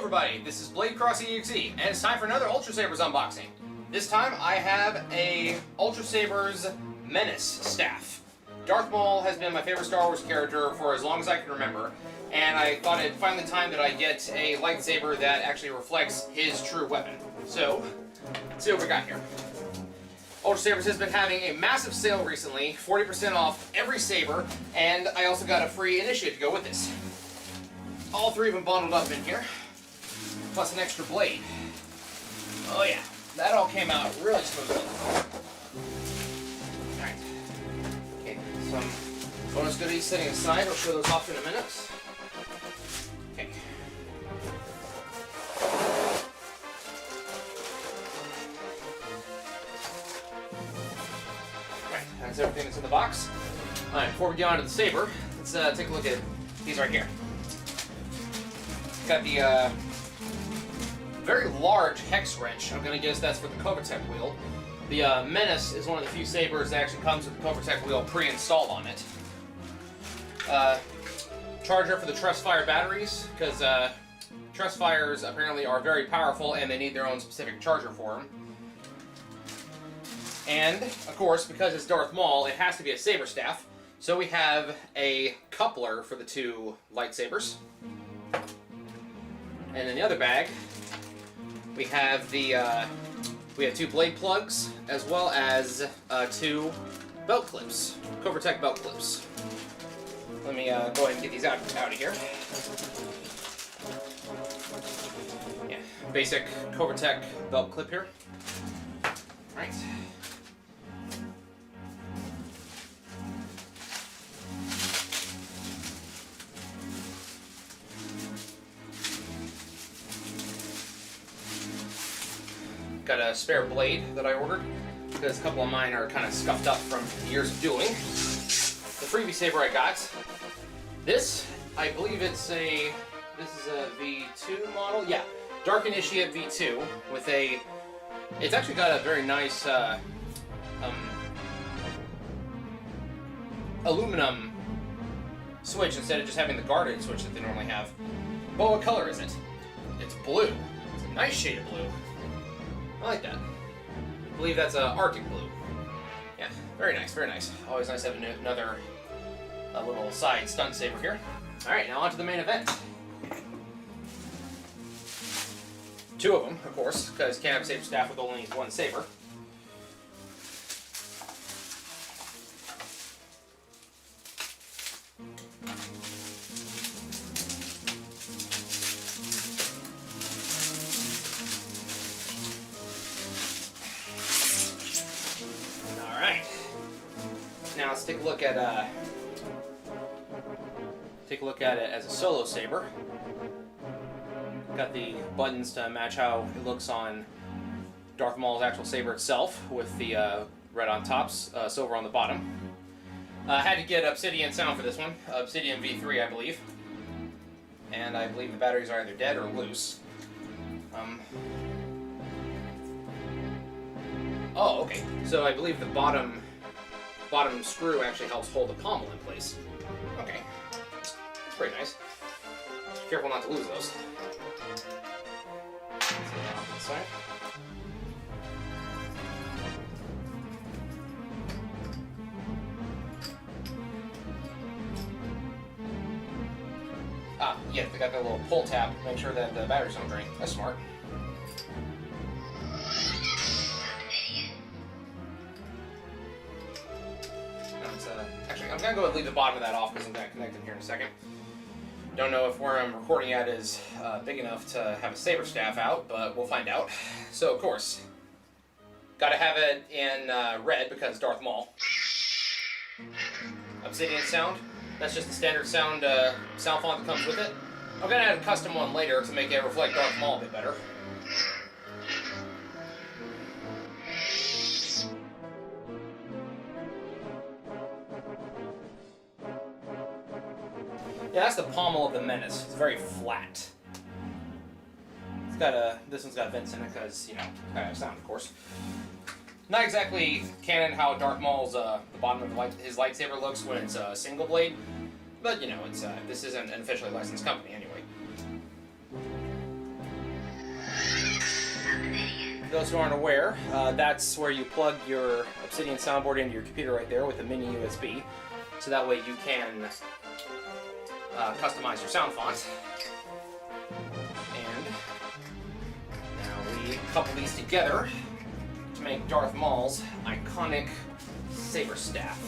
everybody, this is Blade Cross EXE, and it's time for another Ultra Sabers unboxing. This time I have a Ultra Sabers Menace staff. Darth Maul has been my favorite Star Wars character for as long as I can remember, and I thought it finally time that I get a lightsaber that actually reflects his true weapon. So, let's see what we got here. Ultra Sabers has been having a massive sale recently, 40% off every saber, and I also got a free initiate to go with this. All three of them bundled up in here, plus an extra blade. Oh yeah, that all came out really smoothly. Alright. Okay, some bonus goodies sitting aside. I'll show those off in a minute. Okay. Alright, that's everything that's in the box. Alright, before we get on to the saber, let's take a look at these right here. Got the very large hex wrench. I'm going to guess that's for the Kovatek wheel. The Menace is one of the few sabers that actually comes with the Kovatek wheel pre-installed on it. Charger for the Trustfire batteries, because Trustfires apparently are very powerful and they need their own specific charger for them. And, of course, because it's Darth Maul, it has to be a saber staff. So we have a coupler for the two lightsabers. And in the other bag, we have two blade plugs as well as two belt clips, Kovatek belt clips. Let me go ahead and get these out of here. Yeah, basic Kovatek belt clip here. All right. Got a spare blade that I ordered, because a couple of mine are kind of scuffed up from years of dueling. The freebie saber I got. This, I believe this is a V2 model? Yeah, Dark Initiate V2 with a, it's actually got a very nice aluminum switch instead of just having the guarded switch that they normally have. But what color is it? It's blue. It's a nice shade of blue. I like that. I believe that's Arctic blue. Yeah, very nice, very nice. Always nice to have another little side stunt saber here. Alright, now on to the main event. Two of them, of course, because you can't have a saber staff with only one saber. Now let's take a look at it as a solo saber. Got the buttons to match how it looks on Darth Maul's actual saber itself, with the red on tops, silver on the bottom. Had to get Obsidian sound for this one, Obsidian V3, I believe, and I believe the batteries are either dead or loose. Oh, okay. So I believe the bottom screw actually helps hold the pommel in place. Okay. That's pretty nice. Be careful not to lose those. Side. Ah, yeah, they got that little pull tab to make sure that the batteries don't drain. That's smart. Actually, I'm going to go ahead and leave the bottom of that off because I'm going to connect it here in a second. Don't know if where I'm recording at is big enough to have a saber staff out, but we'll find out. So, of course, got to have it in red because Darth Maul. Obsidian sound. That's just the standard sound font that comes with it. I'm going to add a custom one later to make it reflect Darth Maul a bit better. Yeah, that's the pommel of the Menace. It's very flat. It's got this one's got vents in it because, you know, kind of sound, of course. Not exactly canon how Darth Maul's the bottom of his lightsaber looks when it's a single blade, but you know, it's this isn't an officially licensed company anyway. those who aren't aware, that's where you plug your Obsidian soundboard into your computer right there with a mini USB, so that way you can customize your sound font. And now we couple these together to make Darth Maul's iconic saber staff.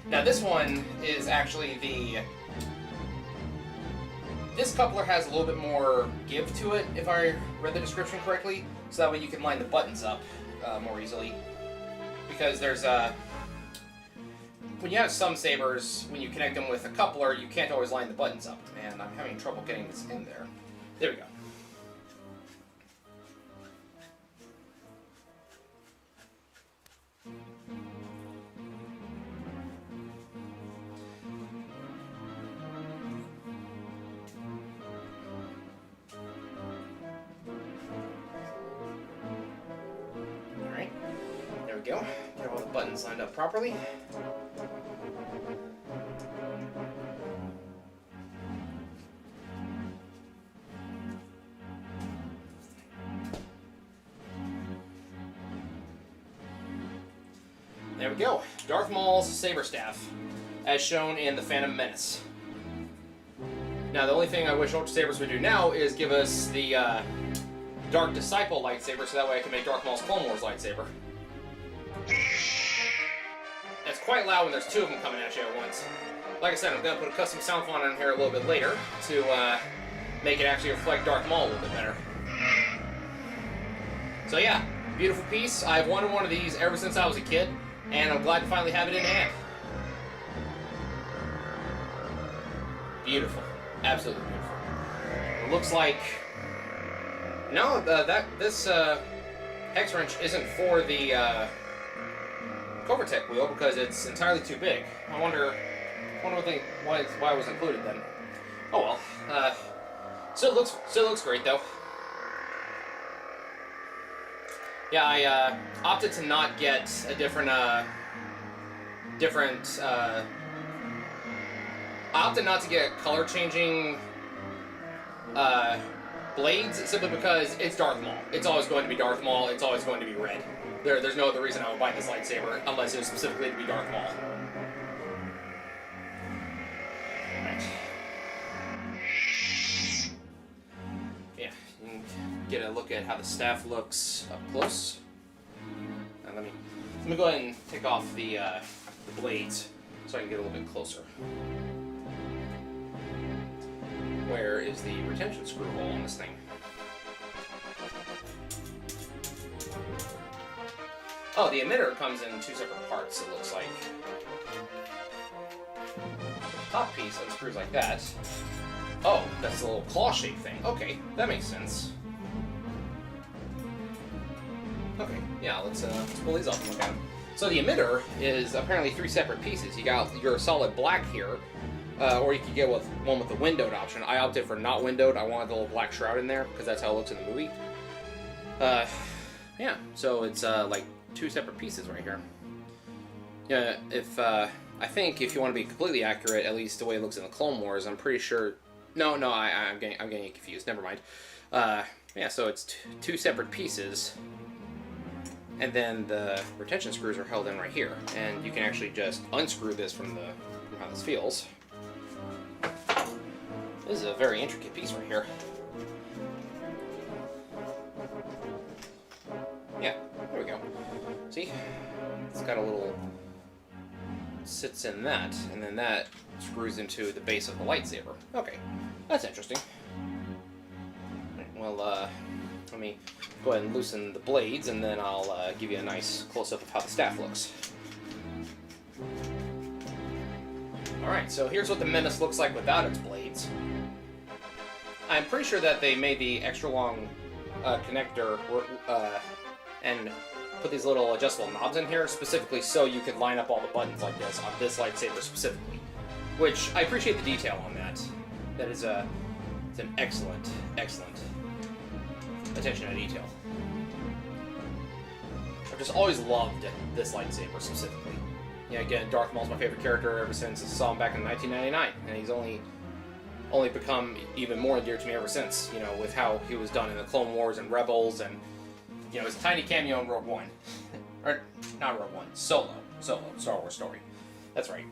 Now this one is actually this coupler has a little bit more give to it, if I read the description correctly, so that way you can line the buttons up more easily. Because there's when you have some sabers, when you connect them with a coupler, you can't always line the buttons up. And I'm having trouble getting this in there. There we go. Go. Get all the buttons lined up properly. There we go. Darth Maul's saber staff, as shown in the Phantom Menace. Now, the only thing I wish Ultra Sabers would do now is give us the Dark Disciple lightsaber, so that way I can make Darth Maul's Clone Wars lightsaber. It's quite loud when there's two of them coming at you at once. Like I said, I'm going to put a custom sound font on here a little bit later to make it actually reflect Darth Maul a little bit better. So yeah, beautiful piece. I've wanted one of these ever since I was a kid, and I'm glad to finally have it in hand. Beautiful. Absolutely beautiful. It looks like... No, this hex wrench isn't for the... Covertech wheel because it's entirely too big. I wonder why it was included then. Oh well. Still looks great though. Yeah, I opted to not get a different I opted not to get color changing blades simply because it's Darth Maul. It's always going to be Darth Maul. It's always going to be red. There's no other reason I would buy this lightsaber unless it was specifically to be Darth Maul. Right. Yeah, you can get a look at how the staff looks up close. Now let me go ahead and take off the blades so I can get a little bit closer. Where is the retention screw hole on this thing? Oh, the emitter comes in two separate parts, it looks like. The top piece unscrews like that. Oh, that's the little claw-shaped thing. Okay, that makes sense. Okay, yeah, let's pull these off and look at them. So the emitter is apparently three separate pieces. You got your solid black here, or you could get one with the windowed option. I opted for not windowed. I wanted the little black shroud in there, because that's how it looks in the movie. Yeah, so it's like two separate pieces right here. Yeah, I think if you want to be completely accurate, at least the way it looks in the Clone Wars, I'm pretty sure. No, I'm getting confused. Never mind. Yeah, so it's two separate pieces, and then the retention screws are held in right here, and you can actually just unscrew this from how this feels. This is a very intricate piece right here. Yeah, there we go. See? It's got a little... sits in that, and then that screws into the base of the lightsaber. Okay, that's interesting. Well, let me go ahead and loosen the blades, and then I'll give you a nice close-up of how the staff looks. Alright, so here's what the Menace looks like without its blades. I'm pretty sure that they made the extra long connector and put these little adjustable knobs in here specifically so you could line up all the buttons like this on this lightsaber specifically. Which, I appreciate the detail on that. That is it's an excellent, excellent attention to detail. I've just always loved this lightsaber specifically. Yeah, again, Darth Maul's my favorite character ever since I saw him back in 1999, and he's only become even more endeared to me ever since, you know, with how he was done in the Clone Wars and Rebels, and you know, his tiny cameo in Rogue One. Or, not Rogue One, Solo, Star Wars story. That's right.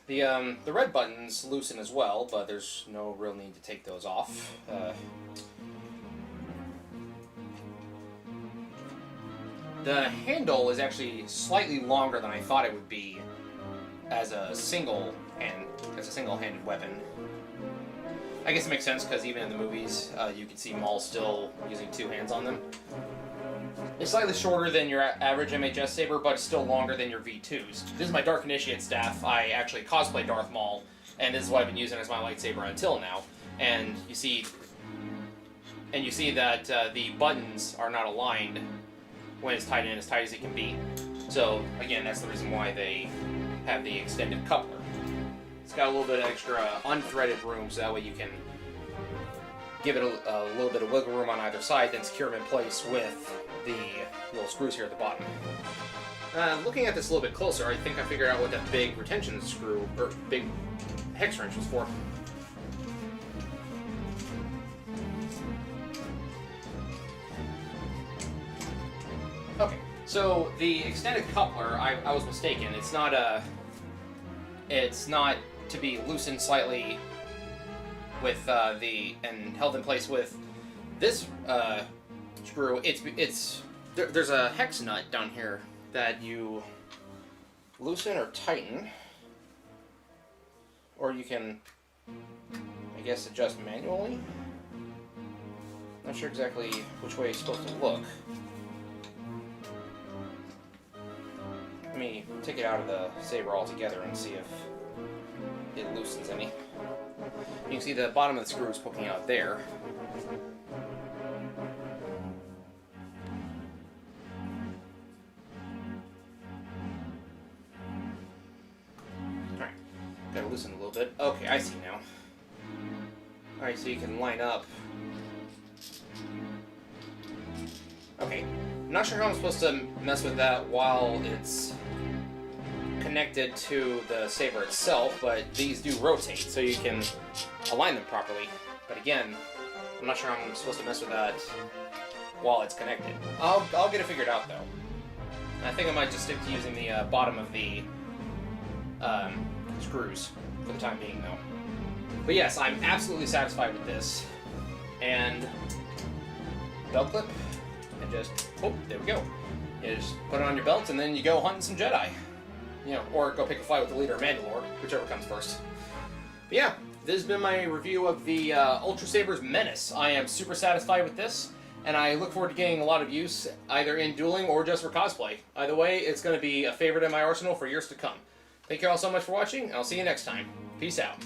The red buttons loosen as well, but there's no real need to take those off. The handle is actually slightly longer than I thought it would be as a single-handed weapon. I guess it makes sense because even in the movies, you can see Maul still using two hands on them. It's slightly shorter than your average MHS saber, but it's still longer than your V2s. This is my Dark Initiate staff. I actually cosplay Darth Maul, and this is what I've been using as my lightsaber until now. And you see that the buttons are not aligned when it's tied in as tight as it can be. So again, that's the reason why they have the extended coupler. It's got a little bit of extra unthreaded room, so that way you can give it a little bit of wiggle room on either side, then secure them in place with the little screws here at the bottom. Looking at this a little bit closer, I think I figured out what that big retention screw, or big hex wrench was for. Okay, so the extended coupler, I was mistaken. It's not to be loosened slightly with and held in place with this screw. There's a hex nut down here that you loosen or tighten, or you can, I guess, adjust manually. Not sure exactly which way it's supposed to look. Let me take it out of the saber altogether and see if it loosens any. You can see the bottom of the screw is poking out there. Alright, gotta loosen a little bit. Okay, I see now. Alright, so you can line up. Okay, I'm not sure how I'm supposed to mess with that while it's connected to the saber itself, but these do rotate, so you can align them properly. But again, I'm not sure how I'm supposed to mess with that while it's connected. I'll get it figured out, though. I think I might just stick to using the bottom of the screws for the time being, though. But yes, I'm absolutely satisfied with this. And belt clip, and just, oh, there we go. You just put it on your belt, and then you go hunting some Jedi. You know, or go pick a fight with the leader of Mandalore, whichever comes first. But yeah, this has been my review of the Ultra Sabers Menace. I am super satisfied with this, and I look forward to getting a lot of use, either in dueling or just for cosplay. Either way, it's going to be a favorite in my arsenal for years to come. Thank you all so much for watching, and I'll see you next time. Peace out.